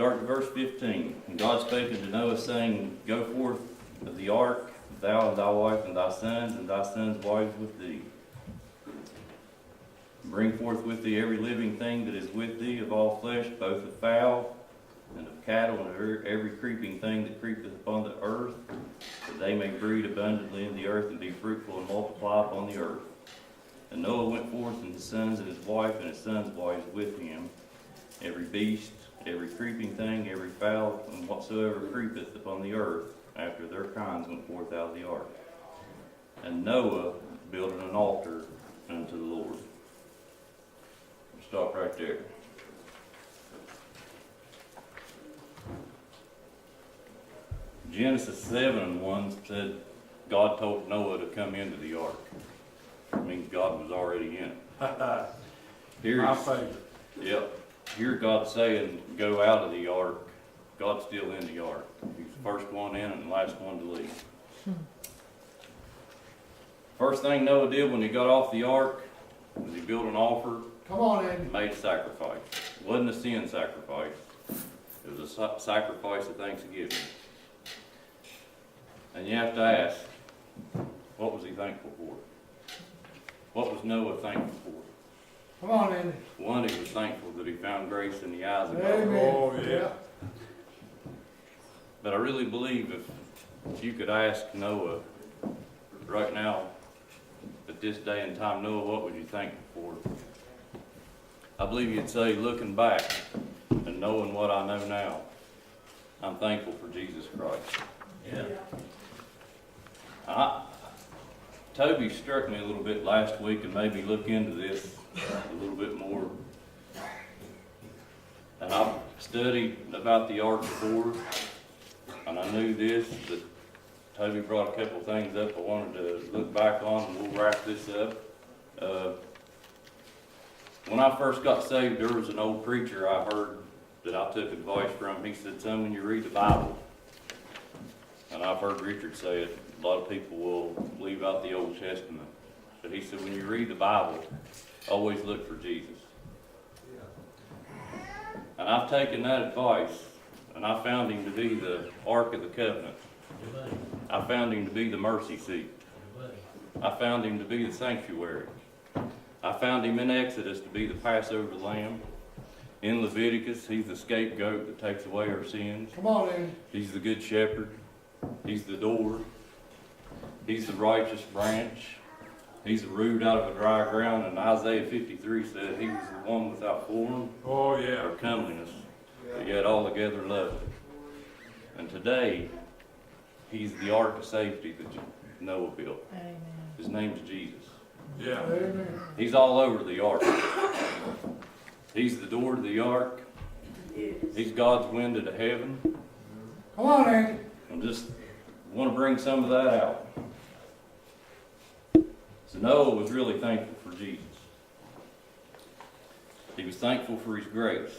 Start at verse 15. And God spake unto Noah, saying, Go forth of the ark, thou and thy wife and thy sons' wives with thee. Bring forth with thee every living thing that is with thee of all flesh, both of fowl and of cattle, and of every creeping thing that creepeth upon the earth, that they may breed abundantly in the earth, and be fruitful and multiply upon the earth. And Noah went forth, and his sons and his wife and his sons' wives with him, every beast, every creeping thing, every fowl, and whatsoever creepeth upon the earth, after their kinds went forth out of the ark. And Noah builded an altar unto the Lord. Stop right there. Genesis 7:1 said God told Noah to come into the ark. It means God was already in it. Here, My favorite. yep. Here God's saying, go out of the ark. God's still in the ark. He's the first one in and the last one to leave. First thing Noah did when he got off the ark was he built an altar. Come on, Andy. And made a sacrifice. It wasn't a sin sacrifice. It was a sacrifice of thanksgiving. And you have to ask, what was he thankful for? What was Noah thankful for? Come on, Andy. One, he was thankful that he found grace in the eyes of God. Amen. Oh, yeah. But I really believe if you could ask Noah right now, at this day and time, Noah, what would you thank him for? I believe you'd say, looking back and knowing what I know now, I'm thankful for Jesus Christ. Yeah. Toby struck me a little bit last week and made me look into this a little bit more. And I've studied about the ark before, and I knew this, that Toby brought a couple things up I wanted to look back on, and we'll wrap this up. When I first got saved, there was an old preacher I heard that I took advice from. He said, son, when you read the Bible, and I've heard Richard say it, a lot of people will leave out the Old Testament. But he said, when you read the Bible, always look for Jesus. And I've taken that advice, and I found him to be the Ark of the Covenant. I found him to be the mercy seat. I found him to be the sanctuary. I found him in Exodus to be the Passover lamb. In Leviticus, he's the scapegoat that takes away our sins. Come on, Andy. He's the good shepherd. He's the door. He's the righteous branch. He's the root out of a dry ground. And Isaiah 53 said he was the one without form Oh, yeah. or comeliness, but yet altogether lovely. And today, he's the ark of safety that Noah built. Amen. His name's Jesus. Yeah. Amen. He's all over the ark. He's the door to the ark. He's God's window to heaven. Come on, Andy. I just want to bring some of that out. So Noah was really thankful for Jesus. He was thankful for his grace.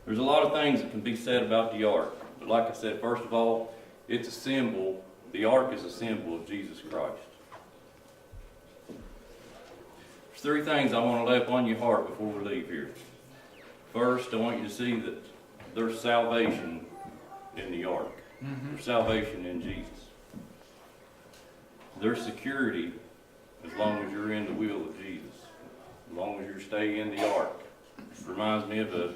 There's a lot of things that can be said about the ark. But like I said, first of all, it's a symbol. The ark is a symbol of Jesus Christ. There's three things I want to lay upon your heart before we leave here. First, I want you to see that there's salvation in the ark. There's salvation in Jesus. There's security as long as you're in the will of Jesus. As long as you stay in the ark. It reminds me of a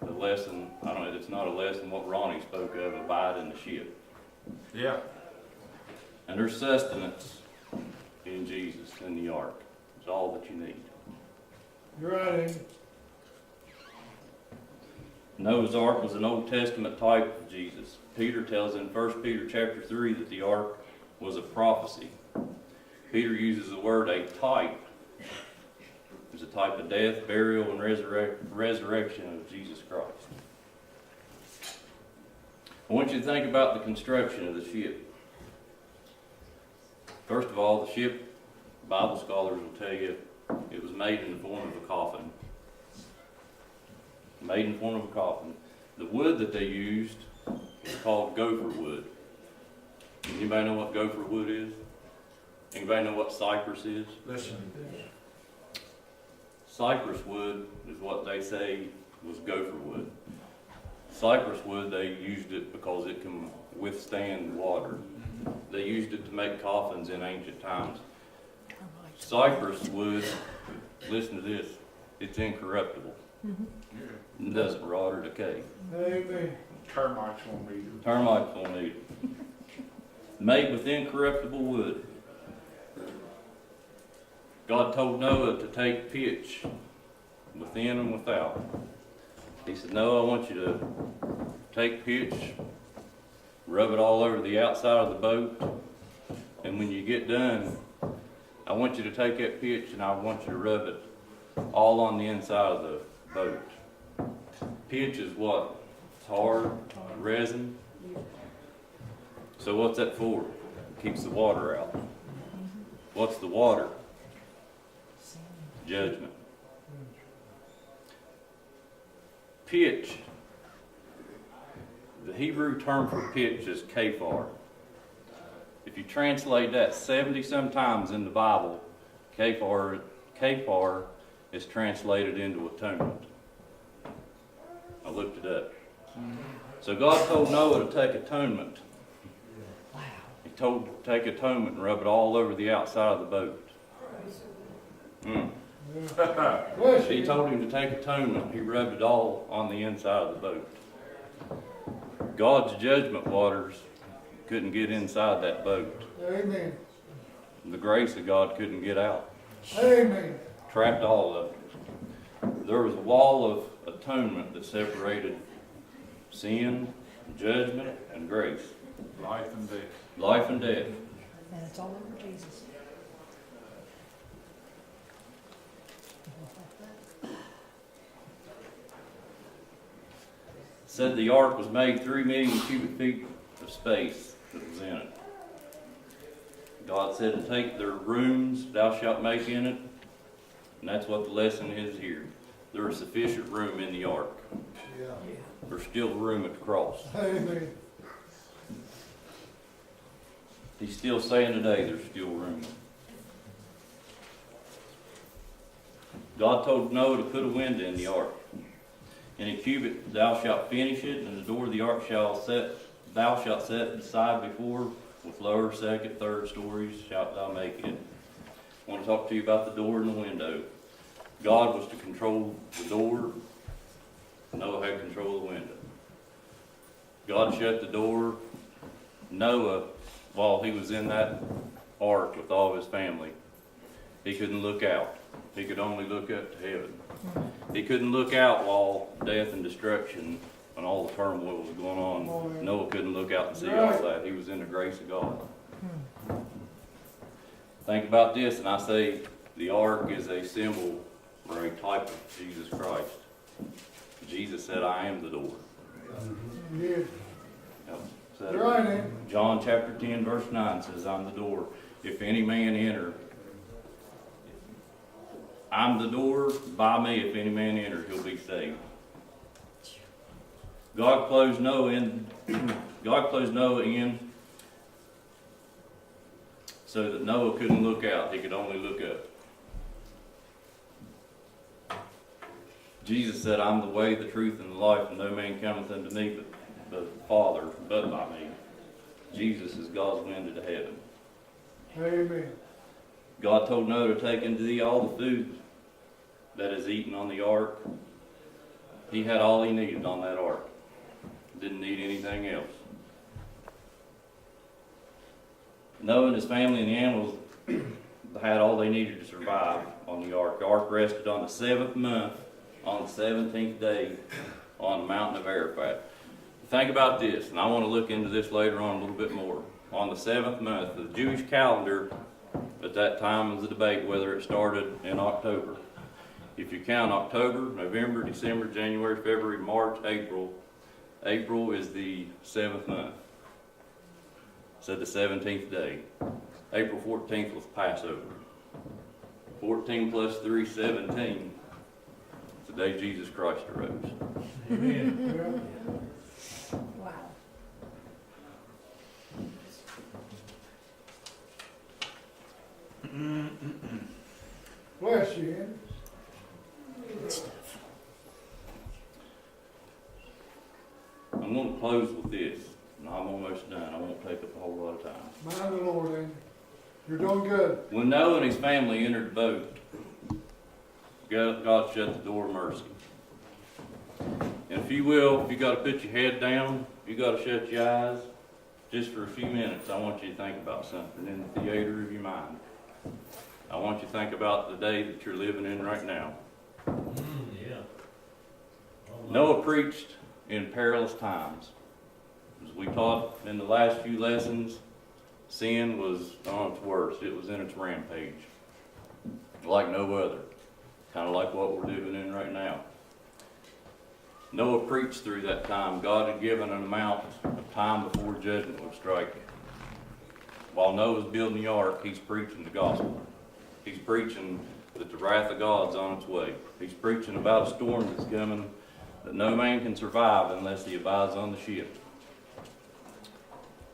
lesson, I don't know, it's not a lesson, what Ronnie spoke of, abide in the ship. Yeah. And there's sustenance in Jesus, in the ark. It's all that you need. You're right, Andy. Noah's ark was an Old Testament type of Jesus. Peter tells in 1 Peter chapter 3 that the ark was a prophecy. Peter uses the word a type. It's a type of death, burial, and resurrection of Jesus Christ. I want you to think about the construction of the ship. First of all, the ship, Bible scholars will tell you, it was made in the form of a coffin. Made in the form of a coffin. The wood that they used was called gopher wood. Anybody know what gopher wood is? Anybody know what cypress is? Listen. Cypress wood is what they say was gopher wood. Cypress wood, they used it because it can withstand water. They used it to make coffins in ancient times. Cypress wood, listen to this, it's incorruptible. It doesn't rot or decay. Amen. Termites won't eat it. Termites won't eat it. Made with incorruptible wood. God told Noah to take pitch within and without. He said, Noah, I want you to take pitch, rub it all over the outside of the boat, and when you get done, I want you to take that pitch and I want you to rub it all on the inside of the boat. Pitch is what? It's hard, resin. So what's that for? It keeps the water out. What's the water? Judgment. Pitch. The Hebrew term for pitch is kaphar. If you translate that 70-some times in the Bible, kaphar is translated into atonement. I looked it up. So God told Noah to take atonement. He told to take atonement and rub it all over the outside of the boat. Bless He you. told him to take atonement. He rubbed it all on the inside of the boat. God's judgment waters couldn't get inside that boat. Amen. The grace of God couldn't get out. Amen. Trapped all of it. There was a wall of atonement that separated sin, judgment, and grace. Life and death. Life and death. And it's all over Jesus. Said the ark was made 3 million cubic feet of space that was in it. God said to take their rooms thou shalt make in it, and that's what the lesson is here. There is sufficient room in the ark. Yeah. There's still room at the cross. Amen. He's still saying today there's still room. God told Noah to put a window in the ark. In a cubit thou shalt finish it, and the door of the ark thou shalt set beside before, with lower, second, third stories shalt thou make it. I want to talk to you about the door and the window. God was to control the door. Noah had control of the window. God shut the door. Noah, while he was in that ark with all of his family, he couldn't look out. He could only look up to heaven. He couldn't look out while death and destruction and all the turmoil was going on. Noah couldn't look out and see all that. He was in the grace of God. Think about this, and I say the ark is a symbol or a type of Jesus Christ. Jesus said, I am the door. Yeah. Yep. Said You're right, Andy. John chapter 10 verse 9 says, I'm the door. If any man enter, I'm the door, by me if any man enter, he'll be saved. God closed Noah in so that Noah couldn't look out, he could only look up. Jesus said, I'm the way, the truth, and the life, and no man cometh unto me but the Father, but by me. Jesus is God's window to heaven. Amen. God told Noah to take unto thee all the food that is eaten on the ark. He had all he needed on that ark. Didn't need anything else. Noah and his family and the animals had all they needed to survive on the ark. The ark rested on the 7th month, on the 17th day, on the mountain of Arafat. Think about this, and I want to look into this later on a little bit more. On the 7th month, the Jewish calendar at that time was a debate whether it started in October. If you count October, November, December, January, February, March, April, April is the 7th month. Said the 17th day. April 14th was Passover. 14 plus 3, 17. It's the day Jesus Christ arose. Yeah. Wow. Bless you, Andy. to close with this, and I'm almost done. I won't take up a whole lot of time. Mind the Lord, Andy. You're doing good. When Noah and his family entered the boat, God shut the door of mercy. And if you will, if you got to put your head down, you got to shut your eyes, just for a few minutes, I want you to think about something in the theater of your mind. I want you to think about the day that you're living in right now. Yeah. Noah preached in perilous times. As we taught in the last few lessons, sin was on its worst. It was in its rampage, like no other, kind of like what we're living in right now. Noah preached through that time. God had given an amount of time before judgment would strike. While Noah's building the ark, he's preaching the gospel. He's preaching that the wrath of God's on its way. He's preaching about a storm that's coming that no man can survive unless he abides on the ship.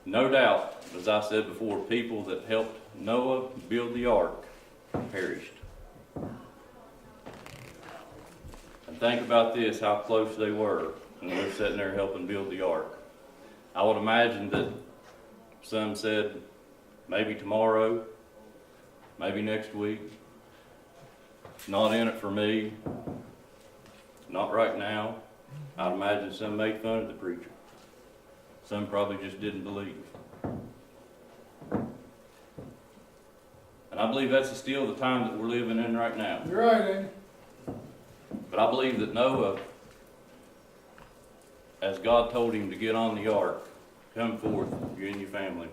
No doubt, as I said before, people that helped Noah build the ark perished. And think about this, how close they were when they're sitting there helping build the ark. I would imagine that some said, maybe tomorrow, maybe next week. Not in it for me. Not right now. I'd imagine some made fun of the preacher. Some probably just didn't believe. And I believe that's still the time that we're living in right now. You're right, Andy. But I believe that Noah, as God told him to get on the ark, come forth, you and your family,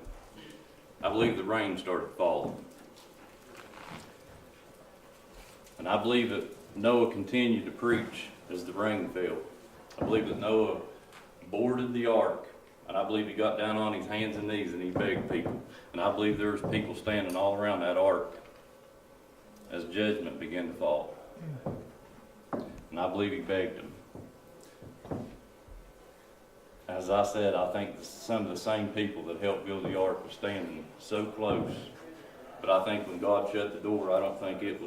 I believe the rain started falling. And I believe that Noah continued to preach as the rain fell. I believe that Noah boarded the ark, and I believe he got down on his hands and knees and he begged people. And I believe there was people standing all around that ark as judgment began to fall. And I believe he begged them. As I said, I think some of the same people that helped build the ark were standing so close. But I think when God shut the door, I don't think it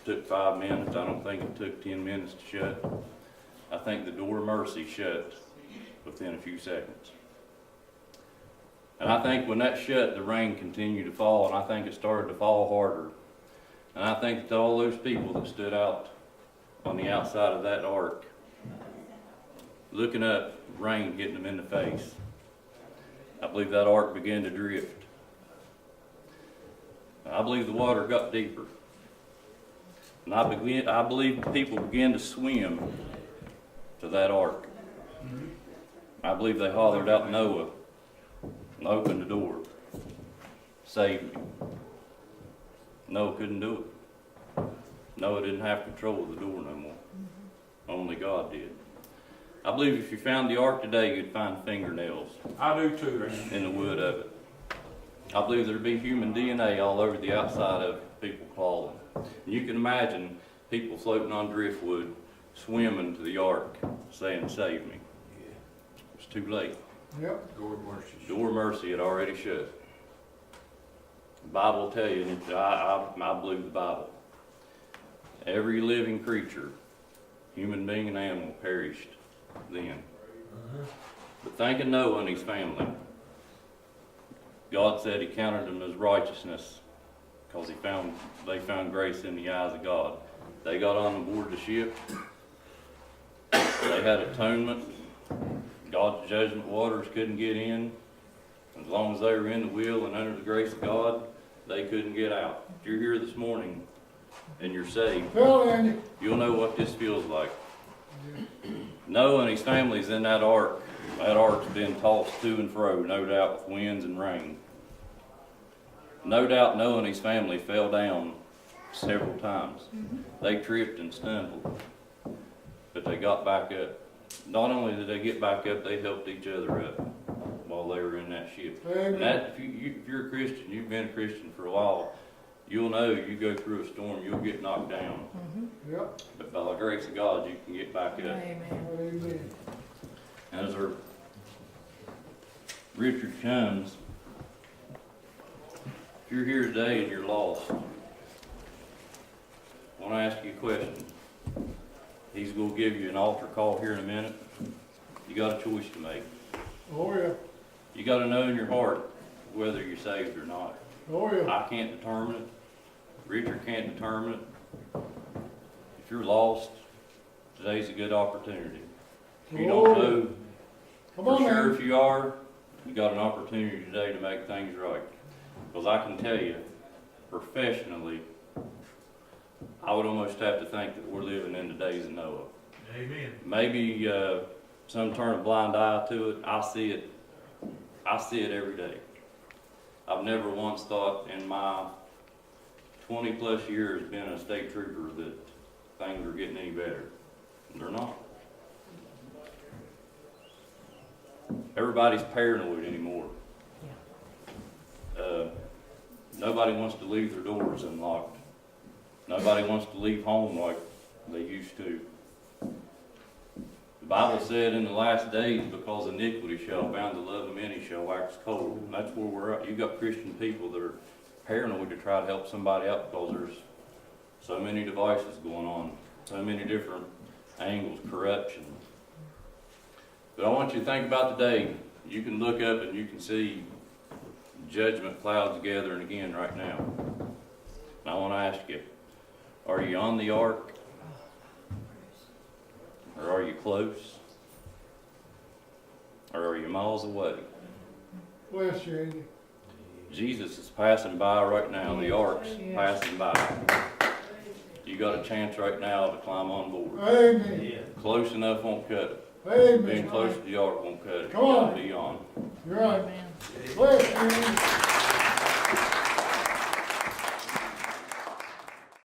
took 5 minutes. I don't think it took 10 minutes to shut. I think the door of mercy shut within a few seconds. And I think when that shut, the rain continued to fall, and I think it started to fall harder. And I think that all those people that stood out on the outside of that ark, looking up, rain hitting them in the face, I believe that ark began to drift. I believe the water got deeper. And I believe people began to swim to that ark. I believe they hollered out Noah and opened the door. Save me. Noah couldn't do it. Noah didn't have control of the door no more. Only God did. I believe if you found the ark today, you'd find fingernails I do too, Randy. in the wood of it. I believe there'd be human DNA all over the outside of people crawling. And you can imagine people floating on driftwood, swimming to the ark, saying, "Save me." It was too late. Yep. Lord mercy. Door of mercy had already shut. The Bible will tell you, and I believe the Bible. Every living creature, human being and animal, perished then. But thanking Noah and his family, God said he counted them as righteousness because they found grace in the eyes of God. They got on board the ship. They had atonement. God's judgment waters couldn't get in. As long as they were in the will and under the grace of God, they couldn't get out. If you're here this morning and you're saved, Tell Andy. you'll know what this feels like. Noah and his family's in that ark. That ark's been tossed to and fro, no doubt with winds and rain. No doubt Noah and his family fell down several times. They tripped and stumbled, but they got back up. Not only did they get back up, they helped each other up while they were in that ship. Amen. And that, if you're a Christian, you've been a Christian for a while, you'll know you go through a storm, you'll get knocked down. Yep. But by the grace of God, you can get back up. Amen. Amen. And as our Richard comes, if you're here today and you're lost, I want to ask you a question. He's going to give you an altar call here in a minute. You got a choice to make. Oh, yeah. You gotta know in your heart whether you're saved or not. Oh, yeah. I can't determine it. Richard can't determine it. If you're lost, today's a good opportunity. If you don't Oh, know Come for on, sure man. if you are, you got an opportunity today to make things right. Because I can tell you, professionally, I would almost have to think that we're living in the days of Noah. Amen. Maybe some turn a blind eye to it. I see it. I see it every day. I've never once thought in my 20 plus years being a state trooper that things were getting any better. They're not. Everybody's paranoid anymore. Nobody wants to leave their doors unlocked. Nobody wants to leave home like they used to. The Bible said in the last days, because iniquity shall abound, the love of many shall wax cold. And that's where we're at. You've got Christian people that are paranoid to try to help somebody out because there's so many devices going on, so many different angles, corruption. But I want you to think about today. You can look up and you can see judgment clouds gathering again right now. And I want to ask you, are you on the ark? Or are you close? Or are you miles away? Bless you, Andy. Jesus is passing by right now. The ark's Yes. passing by. You got a chance right now to climb on board. Amen. Yeah. Close enough won't cut it. Being Amen. close to the ark won't cut it. You Come on. gotta be on. You're right. Amen. Bless you, Andy.